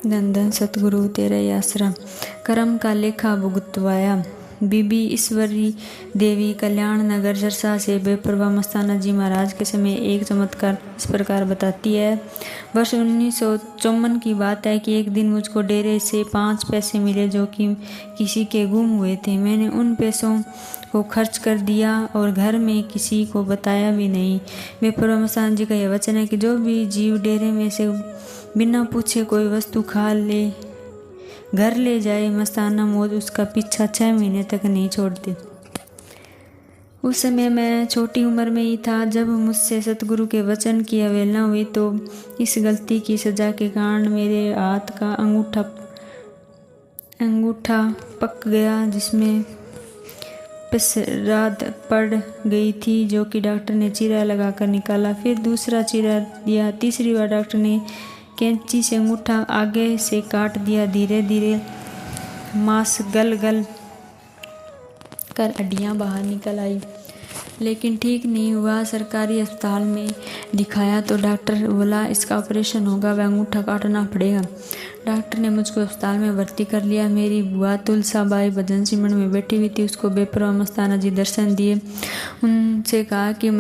धन धन सतगुरु तेरा ही आसरा, कर्म का लेखा भुगतवाया। बीबी ईश्वरी देवी कल्याण नगर सिरसा से बेपरवाह मस्ताना जी महाराज के समय एक चमत्कार इस प्रकार बताती है। वर्ष 1954 की बात है कि एक दिन मुझको डेरे से 5 पैसे मिले जो कि किसी के गुम हुए थे। मैंने उन पैसों को खर्च कर दिया और घर में किसी को बताया भी नहीं। बेपरवाह मस्ताना जी का यह वचन है कि जो भी जीव डेरे में से बिना पूछे कोई वस्तु खा ले घर ले जाए, मस्ताना मौत उसका पीछा 6 महीने तक नहीं छोड़ती। उस समय मैं छोटी उम्र में ही था। जब मुझसे सतगुरु के वचन की अवहेलना हुई तो इस गलती की सजा के कारण मेरे हाथ का अंगूठा पक गया, जिसमें पिसराद पड़ गई थी, जो कि डॉक्टर ने चीरा लगाकर निकाला। फिर दूसरा चीरा दिया। तीसरी बार डॉक्टर ने कैंची से अंगूठा आगे से काट दिया। धीरे धीरे मांस गल कर हड्डियां बाहर निकल आई, लेकिन ठीक नहीं हुआ। सरकारी अस्पताल में दिखाया तो डॉक्टर बोला इसका ऑपरेशन होगा, वह अंगूठा काटना पड़ेगा। डॉक्टर ने मुझको अस्पताल में भर्ती कर लिया। मेरी बुआ तुलसाबाई भजन सिमरन में बैठी हुई थी। उसको बेपरवाह मस्ताना जी दर्शन दिए। उनसे कहा कि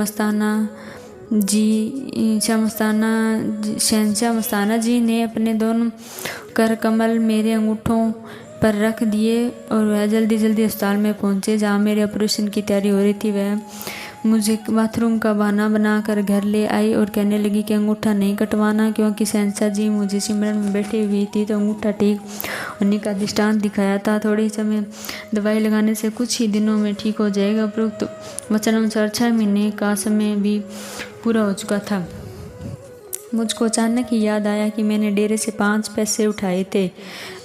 शहंशाह मस्ताना जी ने अपने दोनों कर कमल मेरे अंगूठों पर रख दिए और वह जल्दी जल्दी अस्पताल में पहुंचे जहां मेरे ऑपरेशन की तैयारी हो रही थी। वह मुझे बाथरूम का बहाना बनाकर घर ले आई और कहने लगी कि अंगूठा नहीं कटवाना, क्योंकि शहंशाह जी मुझे सिमरन में बैठी हुई थी तो अंगूठा ठीक होने का दृष्टांत दिखाया था। थोड़ी समय दवाई लगाने से कुछ ही दिनों में ठीक हो जाएगा। उपरोक्त वचन अनुसार 6 महीने का समय भी पूरा हो चुका था। मुझको अचानक ही याद आया कि मैंने डेरे से 5 पैसे उठाए थे।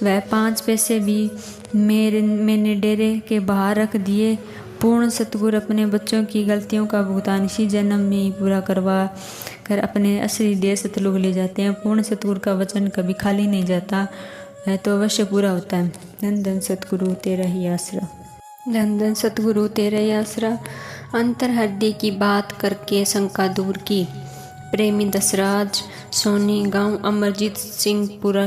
वह 5 पैसे भी मैंने डेरे के बाहर रख दिए। पूर्ण सतगुरु अपने बच्चों की गलतियों का भुगतान इसी जन्म में ही पूरा करवा कर अपने असली देश सतलुग ले जाते हैं। पूर्ण सतगुरु का वचन कभी खाली नहीं जाता, वह तो अवश्य पूरा होता है। धन धन सतगुरु तेरा ही आसरा, धन धन सतगुरु तेरा ही आसरा। अंतर हड्डी की बात करके शंका दूर की। प्रेमी दसराज सोनी, गांव अमरजीत सिंहपुरा,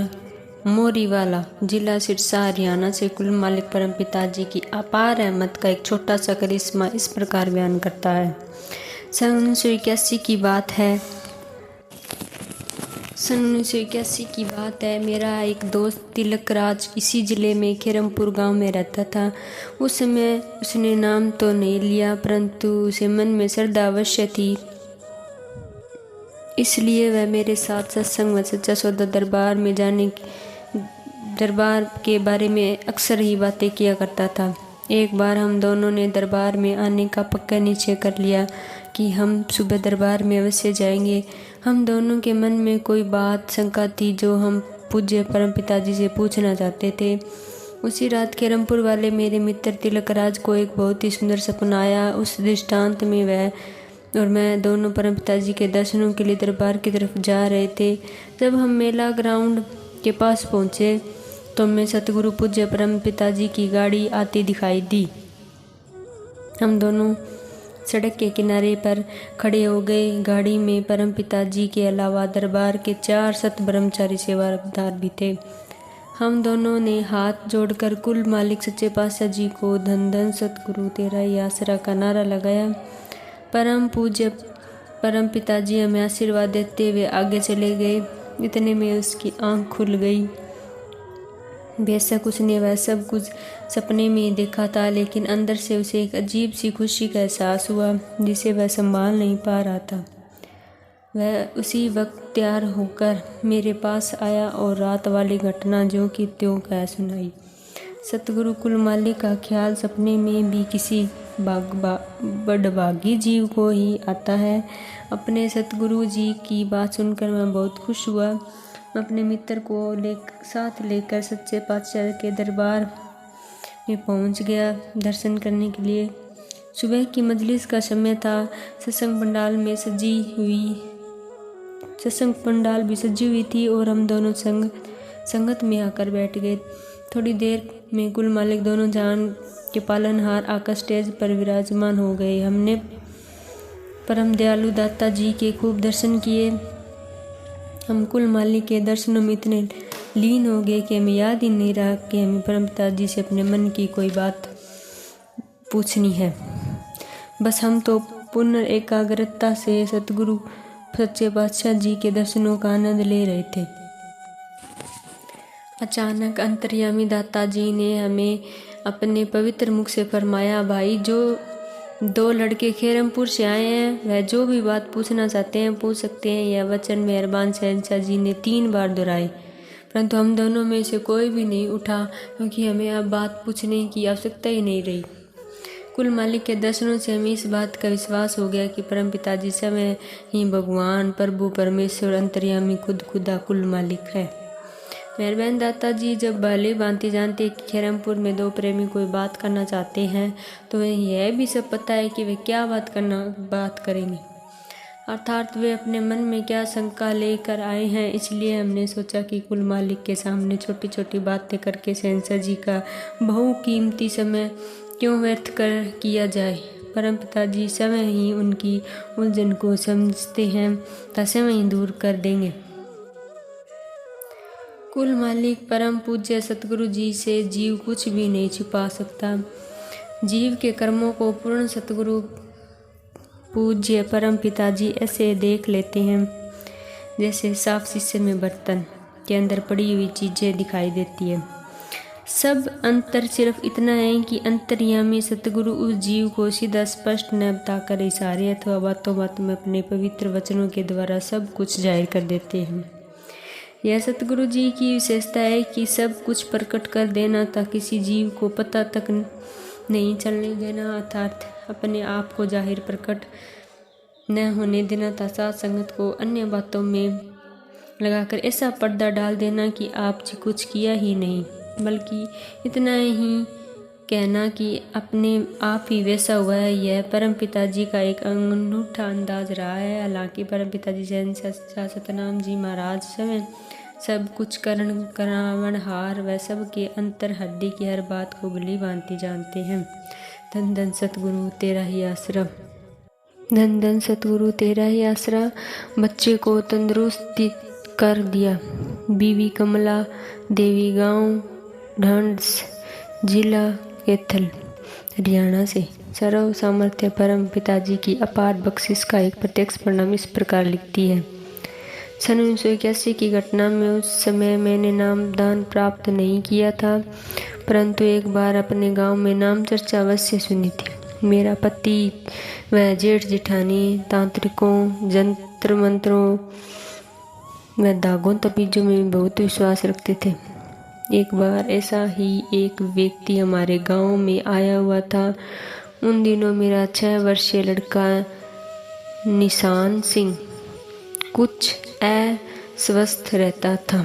मोरीवाला, जिला सिरसा, हरियाणा से कुल मालिक परम पिताजी की अपार रहमत का एक छोटा सा करिश्मा इस प्रकार बयान करता है। सन 1981 की बात है। मेरा एक दोस्त तिलक राज इसी जिले में खेरमपुर गांव में रहता था। उस समय उसने नाम तो नहीं लिया, परंतु उसे मन में श्रद्धा अवश्य थी, इसलिए वह मेरे साथ सत्संग व सच्चा सौदा दरबार के बारे में अक्सर ही बातें किया करता था। एक बार हम दोनों ने दरबार में आने का पक्का निश्चय कर लिया कि हम सुबह दरबार में अवश्य जाएंगे। हम दोनों के मन में कोई बात शंका थी जो हम पूज्य परम पिताजी से पूछना चाहते थे। उसी रात खेरमपुर वाले मेरे मित्र तिलक राज को एक बहुत ही सुंदर सपना आया। उस दृष्टांत में वह और मैं दोनों परम पिताजी के दर्शनों के लिए दरबार की तरफ जा रहे थे। जब हम मेला ग्राउंड के पास पहुंचे तो हमें सतगुरु पूज्य परम पिताजी की गाड़ी आती दिखाई दी। हम दोनों सड़क के किनारे पर खड़े हो गए। गाड़ी में परम पिताजी के अलावा दरबार के 4 सत ब्रह्मचारी सेवादार भी थे। हम दोनों ने हाथ जोड़कर कुल मालिक सच्चे पातशाह जी को धन धन सतगुरु तेरा ही आसरा का नारा लगाया। परम पूज्य परम पिताजी हमें आशीर्वाद देते हुए आगे चले गए। इतने में उसकी आंख खुल गई। बेशक उसने वह सब कुछ सपने में ही देखा था, लेकिन अंदर से उसे एक अजीब सी खुशी का एहसास हुआ जिसे वह संभाल नहीं पा रहा था। वह उसी वक्त तैयार होकर मेरे पास आया और रात वाली घटना जो कि त्यों कह सुनाई। सतगुरु कुल मालिक का ख्याल सपने में भी किसी बड़भागी जीव को ही आता है। अपने सतगुरु जी की बात सुनकर मैं बहुत खुश हुआ। मैं अपने मित्र को साथ लेकर सच्चे पातशाह के दरबार में पहुंच गया दर्शन करने के लिए। सुबह की मजलिस का समय था। सत्संग पंडाल भी सजी हुई थी और हम दोनों संगत में आकर बैठ गए। थोड़ी देर में कुल मालिक दोनों जहान के पालनहार आकर स्टेज पर विराजमान हो गए। हमने परम दयालु दाता जी के खूब दर्शन किए। हम कुल मालिक के दर्शनों में इतने लीन हो गए कि हमें याद ही नहीं रहा कि हमें परमपिता जी से अपने मन की कोई बात पूछनी है। बस हम तो पुनः एकाग्रता से सतगुरु सच्चे पातशाह जी के दर्शनों का आनंद ले रहे थे। अचानक अंतर्यामी दाता जी ने हमें अपने पवित्र मुख से फरमाया, भाई जो 2 लड़के खेरमपुर से आए हैं वह जो भी बात पूछना चाहते हैं पूछ सकते हैं। यह वचन मेहरबान शहंशाह जी ने 3 बार दोहराए, परंतु हम दोनों में से कोई भी नहीं उठा, क्योंकि हमें अब बात पूछने की आवश्यकता ही नहीं रही। कुल मालिक के दर्शनों से हमें इस बात का विश्वास हो गया कि परम पिताजी समय ही भगवान प्रभु परमेश्वर अंतर्यामी खुद खुदा कुल मालिक है। मेहरबान दाता जी जब भले भांति जानते कि खेरमपुर में 2 प्रेमी कोई बात करना चाहते हैं, तो वह यह भी सब पता है कि वे क्या बात करेंगे, अर्थात वे अपने मन में क्या शंका लेकर आए हैं। इसलिए हमने सोचा कि कुल मालिक के सामने छोटी छोटी बातें करके शहंशाह जी का बहुकीमती समय क्यों व्यर्थ किया जाए। परम पिताजी समय ही उनकी उलझन को समझते हैं तथा समय ही दूर कर देंगे। कुल मालिक परम पूज्य सतगुरु जी से जीव कुछ भी नहीं छिपा सकता। जीव के कर्मों को पूर्ण सतगुरु पूज्य परम पिताजी ऐसे देख लेते हैं जैसे साफ शीशे में बर्तन के अंदर पड़ी हुई चीजें दिखाई देती है। सब अंतर सिर्फ इतना है कि अंतर्यामी सतगुरु उस जीव को सीधा स्पष्ट न बताकर इशारे अथवा बातों बातों में अपने पवित्र वचनों के द्वारा सब कुछ जाहिर कर देते हैं। यह सतगुरु जी की विशेषता है कि सब कुछ प्रकट कर देना तथा किसी जीव को पता तक नहीं चलने देना, अर्थात अपने आप को जाहिर प्रकट न होने देना तथा साथ संगत को अन्य बातों में लगाकर ऐसा पर्दा डाल देना कि आप जी कुछ किया ही नहीं, बल्कि इतना ही कहना कि अपने आप ही वैसा हुआ है। यह परम पिताजी का एक अनूठा अंदाज रहा है। हालांकि परम पिताजी शहंशाह सतनाम जी महाराज समय सब कुछ करावनहार व सबके अंतर हड्डी की हर बात को भली भांति जानते हैं। धन धन सतगुरु तेरा ही आसरा, धन धन सतगुरु तेरा ही आसरा। बच्चे को तंदुरुस्त कर दिया। बीवी कमला देवी, गांव ढांढस, जिला कैथल, हरियाणा से। सर्व सामर्थ्य परम पिताजी की अपार बख्शिश का एक प्रत्यक्ष परिणाम इस प्रकार लिखती है। सन 1981 की घटना में उस समय मैंने नामदान प्राप्त नहीं किया था, परंतु एक बार अपने गांव में नाम चर्चा अवश्य सुनी थी। मेरा पति व जेठ जेठानी तांत्रिकों, जंत्र मंत्रों व दागों तबीजों में बहुत विश्वास रखते थे। एक बार ऐसा ही एक व्यक्ति हमारे गांव में आया हुआ था। उन दिनों मेरा 6 वर्षीय लड़का निशान सिंह कुछ अस्वस्थ रहता था,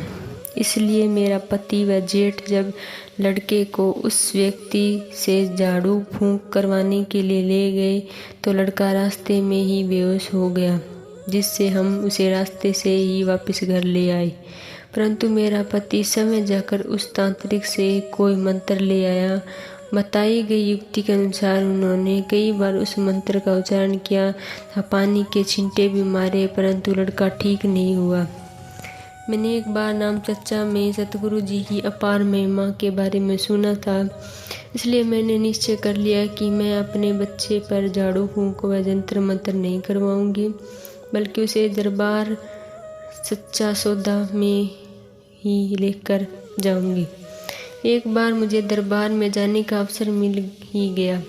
इसलिए मेरा पति व जेठ जब लड़के को उस व्यक्ति से झाड़ू फूंक करवाने के लिए ले गए तो लड़का रास्ते में ही बेहोश हो गया, जिससे हम उसे रास्ते से ही वापस घर ले आए। परंतु मेरा पति समय जाकर उस तांत्रिक से कोई मंत्र ले आया। बताई गई युक्ति के अनुसार उन्होंने कई बार उस मंत्र का उच्चारण किया था, पानी के छींटे भी मारे, परंतु लड़का ठीक नहीं हुआ। मैंने एक बार नाम चर्चा में सतगुरु जी की अपार महिमा के बारे में सुना था, इसलिए मैंने निश्चय कर लिया कि मैं अपने बच्चे पर झाड़ू फूंक व जंत्र मंत्र नहीं करवाऊंगी, बल्कि उसे दरबार सच्चा सौदा में ही लेकर जाऊंगी। एक बार मुझे दरबार में जाने का अवसर मिल ही गया।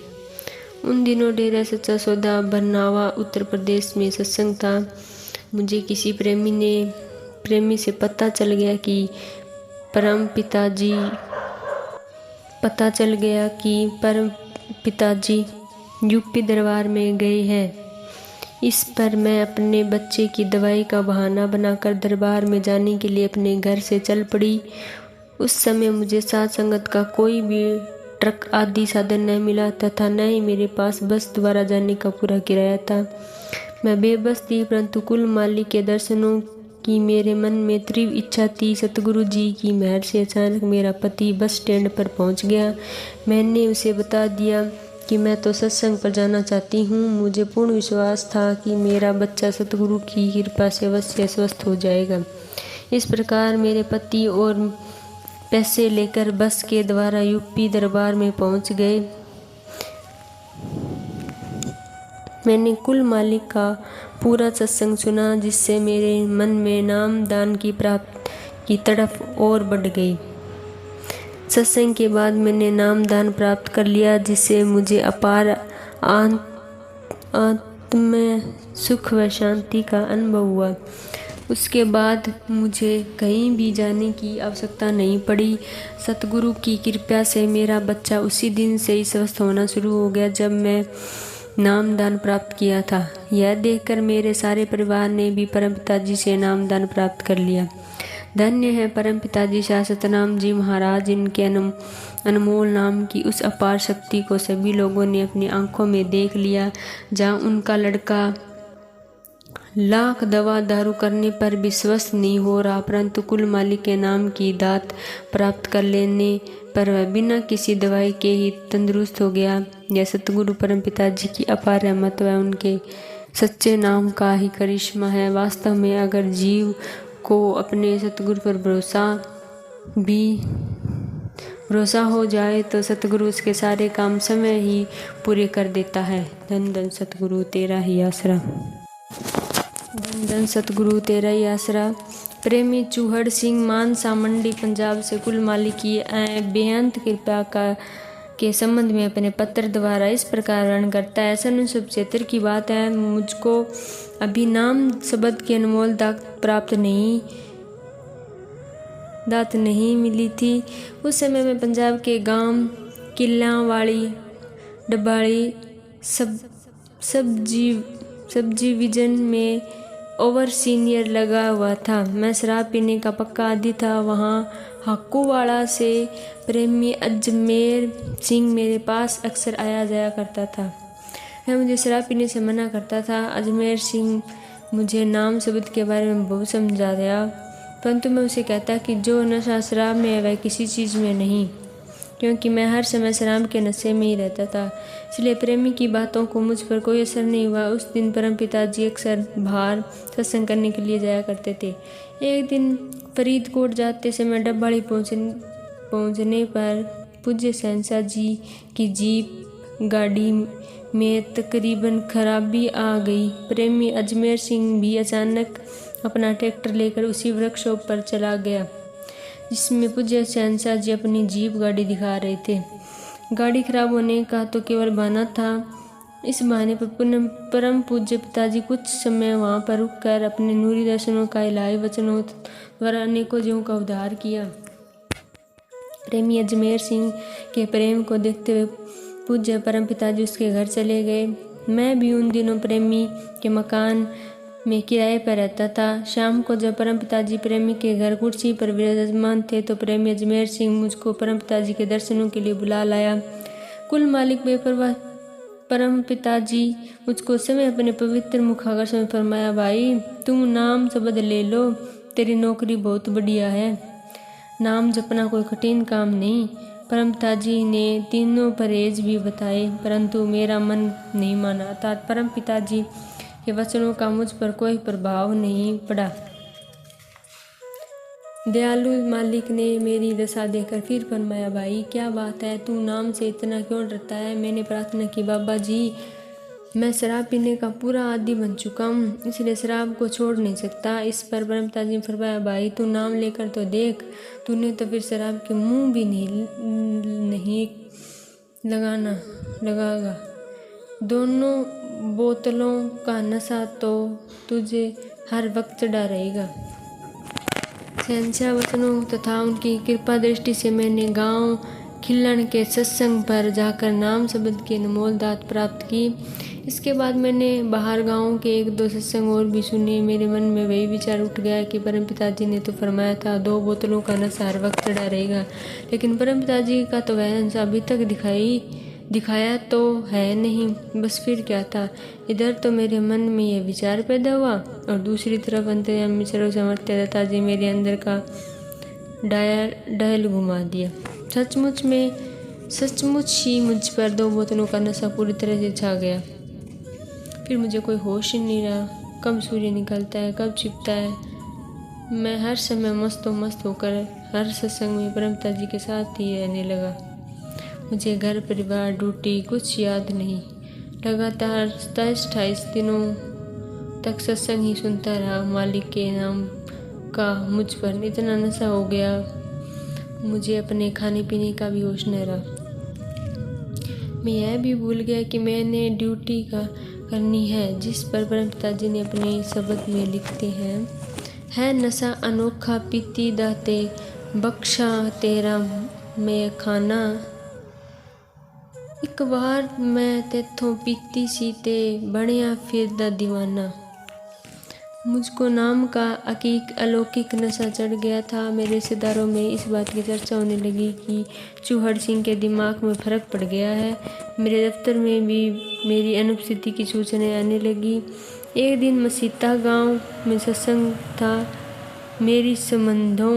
उन दिनों डेरा सच्चा सौदा बरनावा उत्तर प्रदेश में सत्संग था। मुझे किसी प्रेमी से पता चल गया कि परम पिताजी यूपी दरबार में गए हैं। इस पर मैं अपने बच्चे की दवाई का बहाना बनाकर दरबार में जाने के लिए अपने घर से चल पड़ी। उस समय मुझे साथ संगत का कोई भी ट्रक आदि साधन न मिला तथा न ही मेरे पास बस द्वारा जाने का पूरा किराया था। मैं बेबस थी, परंतु कुल मालिक के दर्शनों की मेरे मन में तीव्र इच्छा थी। सतगुरु जी की मेहर से अचानक मेरा पति बस स्टैंड पर पहुंच गया। मैंने उसे बता दिया कि मैं तो सत्संग पर जाना चाहती हूँ। मुझे पूर्ण विश्वास था कि मेरा बच्चा सतगुरु की कृपा से अवश्य स्वस्थ हो जाएगा। इस प्रकार मेरे पति और पैसे लेकर बस के द्वारा यूपी दरबार में पहुंच गए। मैंने कुल मालिक का पूरा सत्संग सुना, जिससे मेरे मन में नाम दान की प्राप्ति की तड़प और बढ़ गई। सत्संग के बाद मैंने नाम दान प्राप्त कर लिया, जिससे मुझे अपार आत्म सुख व शांति का अनुभव हुआ। उसके बाद मुझे कहीं भी जाने की आवश्यकता नहीं पड़ी। सतगुरु की कृपा से मेरा बच्चा उसी दिन से ही स्वस्थ होना शुरू हो गया जब मैं नाम दान प्राप्त किया था। यह देखकर मेरे सारे परिवार ने भी परमपिता जी से नाम दान प्राप्त कर लिया। धन्य है परमपिता जी सतनाम जी महाराज, इनके अनमोल नाम की उस अपार शक्ति को सभी लोगों ने अपनी आंखों में देख लिया। जहाँ उनका लड़का लाख दवा दारू करने पर भी स्वस्थ नहीं हो रहा, परंतु कुल मालिक के नाम की दात प्राप्त कर लेने पर वह बिना किसी दवाई के ही तंदुरुस्त हो गया। यह सतगुरु परमपिता जी की अपार रहमत व उनके सच्चे नाम का ही करिश्मा है। वास्तव में अगर जीव को अपने सतगुरु पर भरोसा हो जाए तो सतगुरु उसके सारे काम समय ही पूरे कर देता है। धन धन सतगुरु तेरा ही आसरा, धन धन सतगुरु तेरा ही आसरा। प्रेमी चूहड़ सिंह मानसा मंडी पंजाब से कुल मालिक की बेअंत कृपा के संबंध में अपने पत्र द्वारा इस प्रकार वर्णन करता है। 1975 की बात है। मुझको अभी नाम शब्द की अनमोल दात नहीं मिली थी। उस समय मैं पंजाब के गांव किल्लावाड़ी डब्बाड़ी सब्जी विजन में ओवर सीनियर लगा हुआ था। मैं शराब पीने का पक्का आदी था। वहाँ हक्कूवाड़ा से प्रेमी अजमेर सिंह मेरे पास अक्सर आया जाया करता था। वह मुझे शराब पीने से मना करता था। अजमेर सिंह मुझे नाम शब्द के बारे में बहुत समझा दिया, परंतु मैं उसे कहता कि जो नशा शराब में है वह किसी चीज़ में नहीं, क्योंकि मैं हर समय शराब के नशे में ही रहता था। इसलिए प्रेमी की बातों को मुझ पर कोई असर नहीं हुआ। उस दिन परमपिता जी अक्सर बाहर सत्संग करने के लिए जाया करते थे। एक दिन फरीदकोट जाते समय डब्बाड़ी पहुंचने पर पूज्य शहंशाह जी की जीप गाड़ी में तकरीबन खराबी आ गई। प्रेमी अजमेर सिंह भी अचानक अपना ट्रैक्टर लेकर उसी वर्कशॉप पर चला गया जिसमें पूज्य शहंशाह जी अपनी जीप गाड़ी दिखा रहे थे। गाड़ी खराब होने का तो केवल बहाना था। इस बहाने पर परम पूज्य पिताजी कुछ समय वहां पर रुककर अपने नूरी दर्शनों का इलाही वचनों द्वारा अनेकों जीवों का उद्धार किया। प्रेमी अजमेर सिंह के प्रेम को देखते हुए पूज्य परम पिताजी उसके घर चले गए। मैं भी उन दिनों प्रेमी के मकान में किराए पर रहता था। शाम को जब परम पिताजी प्रेमी के घर कुर्सी पर विराजमान थे तो प्रेमी अजमेर सिंह मुझको परम पिताजी के दर्शनों के लिए बुला लाया। कुल मालिक बेपरवाह परम पिताजी मुझको समय अपने पवित्र मुखाकर्षण में फरमाया, भाई तुम नाम शब्द ले लो, तेरी नौकरी बहुत बढ़िया है। नाम जपना कोई कठिन काम नहीं। परम पिताजी ने तीनों परहेज भी बताए, परंतु मेरा मन नहीं माना। अर्थात परम पिताजी के वचनों का मुझ पर कोई प्रभाव नहीं पड़ा। दयालु मालिक ने मेरी दशा देखकर फिर फरमाया, भाई क्या बात है, तू नाम से इतना क्यों डरता है। मैंने प्रार्थना की, बाबा जी मैं शराब पीने का पूरा आदी बन चुका हूँ, इसलिए शराब को छोड़ नहीं सकता। इस पर परम पिताजी ने फरमाया, भाई तू नाम लेकर तो देख, तूने तो फिर शराब के मुंह भी नहीं लगागा। दोनों बोतलों का नशा तो तुझे हर वक्त चढ़ा रहेगा। शहंशाह वचनों तथा उनकी कृपा दृष्टि से मैंने गांव खिल्लन के सत्संग पर जाकर नाम शब्द की अनमोल दात प्राप्त की। इसके बाद मैंने बाहर गांव के एक दो सत्संग और भी सुने। मेरे मन में वही विचार उठ गया कि परम पिताजी ने तो फरमाया था 2 बोतलों का नशा हर वक्त चढ़ा रहेगा, लेकिन परम पिताजी का तो वह नशा अभी तक दिखाया तो है नहीं। बस फिर क्या था। इधर तो मेरे मन में यह विचार पैदा हुआ और दूसरी तरफ अंतर्यामी सर्वसमर्थ दाताजी मेरे अंदर का डायल घुमा दिया। सचमुच ही मुझ पर 2 बोतलों का नशा पूरी तरह से छा गया। फिर मुझे कोई होश ही नहीं रहा, कब सूर्य निकलता है, कब छिपता है, मैं हर समय मस्त होकर हर सत्संग में परमपिता जी के साथ ही रहने लगा। मुझे घर, परिवार, ड्यूटी कुछ याद नहीं। लगातार 27-28 दिनों तक सत्संग ही सुनता रहा। मालिक के नाम का मुझ पर इतना नशा हो गया, मुझे अपने खाने पीने का भी होश न रहा। मैं यह भी भूल गया कि मैंने ड्यूटी करनी है, जिस पर परमपिता जी ने अपने शब्द में लिखते हैं, है नशा अनोखा पीती दाते, बख्शा तेरा मैं खाना। एक बार मैं तेथों पीती सी ते बनिया फिरदा दीवाना। मुझको नाम का अलौकिक नशा चढ़ गया था। मेरे रिश्तेदारों में इस बात की चर्चा होने लगी कि चूहड़ सिंह के दिमाग में फर्क पड़ गया है। मेरे दफ्तर में भी मेरी अनुपस्थिति की सूचनाएं आने लगी। एक दिन मसीता गांव में सत्संग था। मेरी संबंधों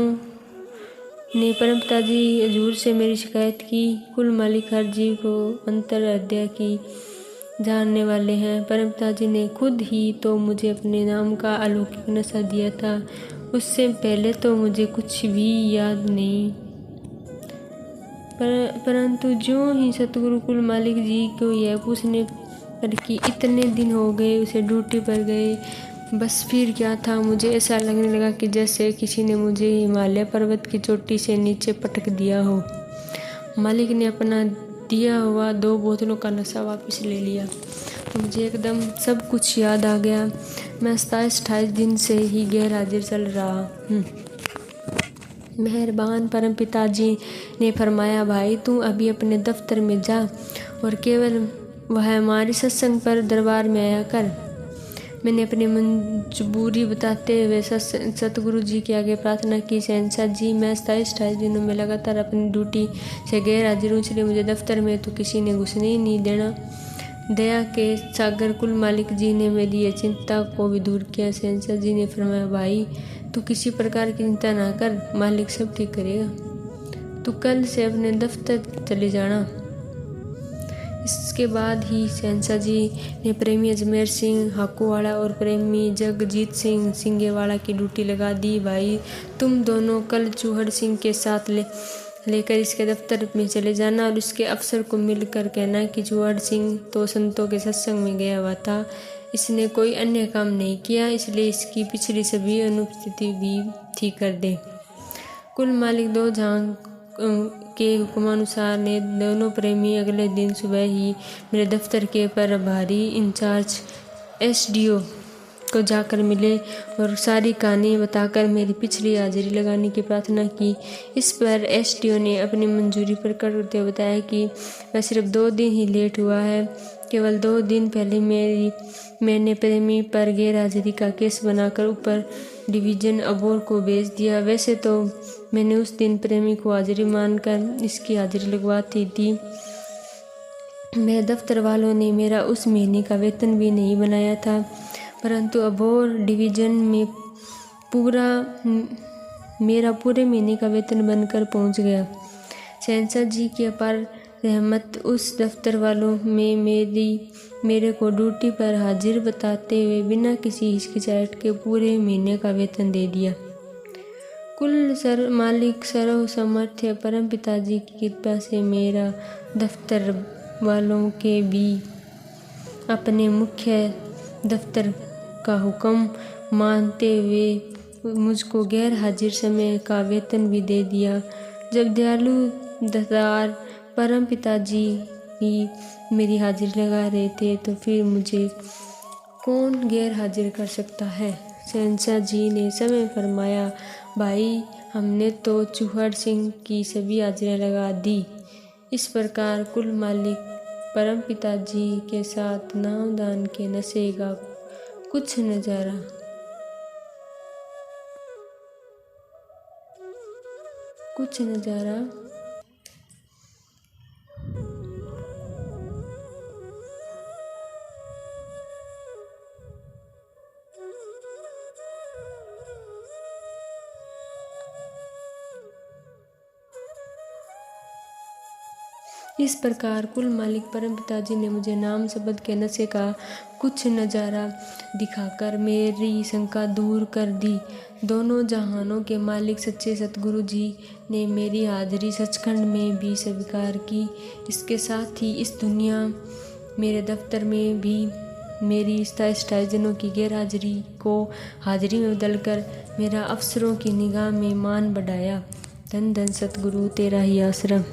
ने परमपिता जी हजूर से मेरी शिकायत की। कुल मालिक हर जीव को अंतर हृदय की जानने वाले हैं। परमपिता जी ने खुद ही तो मुझे अपने नाम का अलौकिक नशा दिया था। उससे पहले तो मुझे कुछ भी याद नहीं, परंतु ज्यों ही सतगुरु कुल मालिक जी को यह पूछने पर कि इतने दिन हो गए उसे ड्यूटी पर गए, बस फिर क्या था। मुझे ऐसा लगने लगा कि जैसे किसी ने मुझे हिमालय पर्वत की चोटी से नीचे पटक दिया हो। मालिक ने अपना दिया हुआ 2 बोतलों का नशा वापस ले लिया तो मुझे एकदम सब कुछ याद आ गया। मैं 27-28 दिन से ही गैर हाजिर चल रहा हूँ। मेहरबान परमपिता जी ने फरमाया, भाई तू अभी अपने दफ्तर में जा और केवल वह हमारी सत्संग पर दरबार में आया कर। मैंने अपनी मजबूरी बताते हुए सतगुरु जी के आगे प्रार्थना की, शहंशाह जी, मैं 27-28 दिनों में लगातार अपनी ड्यूटी से गैर हाजिर हूँ, इसलिए मुझे दफ्तर में तो किसी ने घुसने ही नहीं देना। दया के सागर कुल मालिक जी ने मेरी यह चिंता को भी दूर किया। शहंशाह जी ने फरमाया, भाई तू किसी प्रकार की चिंता ना कर, मालिक सब ठीक करेगा। तू कल से अपने दफ्तर चले जाना। इसके बाद ही शहंशाह जी ने प्रेमी अजमेर सिंह हाकूवाड़ा और प्रेमी जगजीत सिंह सिंगेवाड़ा की ड्यूटी लगा दी। भाई तुम दोनों कल चूहड़ सिंह के साथ लेकर इसके दफ्तर में चले जाना और उसके अफसर को मिलकर कहना कि चूहड़ सिंह तो संतों के सत्संग में गया हुआ था, इसने कोई अन्य काम नहीं किया, इसलिए इसकी पिछली सभी अनुपस्थिति भी ठीक कर दे। कुल मालिक 2 झांग के हुक्मानुसार ने दोनों प्रेमी अगले दिन सुबह ही मेरे दफ्तर के प्रभारी इंचार्ज एसडीओ को जाकर मिले और सारी कहानी बताकर मेरी पिछली हाजिरी लगाने की प्रार्थना की। इस पर एसडीओ ने अपनी मंजूरी प्रकट करते हुए बताया कि वह सिर्फ 2 दिन ही लेट हुआ है। केवल 2 दिन पहले मैंने प्रेमी पर गैर हाजिरी का केस बनाकर ऊपर डिवीज़न अबोर को भेज दिया। वैसे तो मैंने उस दिन प्रेमी को हाजिरी मानकर इसकी हाजिरी लगवाती थी। मेरे दफ्तर वालों ने मेरा उस महीने का वेतन भी नहीं बनाया था, परंतु अबोर डिवीज़न में मेरा पूरे महीने का वेतन बनकर पहुंच गया। शहंशाह जी की अपार रहमत उस दफ्तर वालों में मेरे को ड्यूटी पर हाजिर बताते हुए बिना किसी हिचकिचाहट के पूरे महीने का वेतन दे दिया। कुल मालिक सर्व समर्थ्य परम पिताजी की कृपा से मेरा दफ्तर वालों के भी अपने मुख्य दफ्तर का हुक्म मानते हुए मुझको गैर हाजिर समय का वेतन भी दे दिया। जब दयालु दातार परम पिताजी ही मेरी हाजिरी लगा रहे थे तो फिर मुझे कौन गैर हाजिर कर सकता है। शहंशाह जी ने समय फरमाया, भाई हमने तो चूहड़ सिंह की सभी हाजिरियाँ लगा दी। इस प्रकार कुल मालिक परम पिताजी के साथ नामदान के नशे का कुछ नज़ारा इस प्रकार कुल मालिक परमपिता जी ने मुझे नाम शब्द के नशे का कुछ नज़ारा दिखाकर मेरी शंका दूर कर दी। दोनों जहानों के मालिक सच्चे सतगुरु जी ने मेरी हाजिरी सचखंड में भी स्वीकार की। इसके साथ ही इस दुनिया मेरे दफ्तर में भी मेरी स्टाइजनों की गैर हाजिरी को हाजिरी में बदलकर मेरा अफसरों की निगाह में मान बढ़ाया। धन धन सतगुरु तेरा ही आश्रम।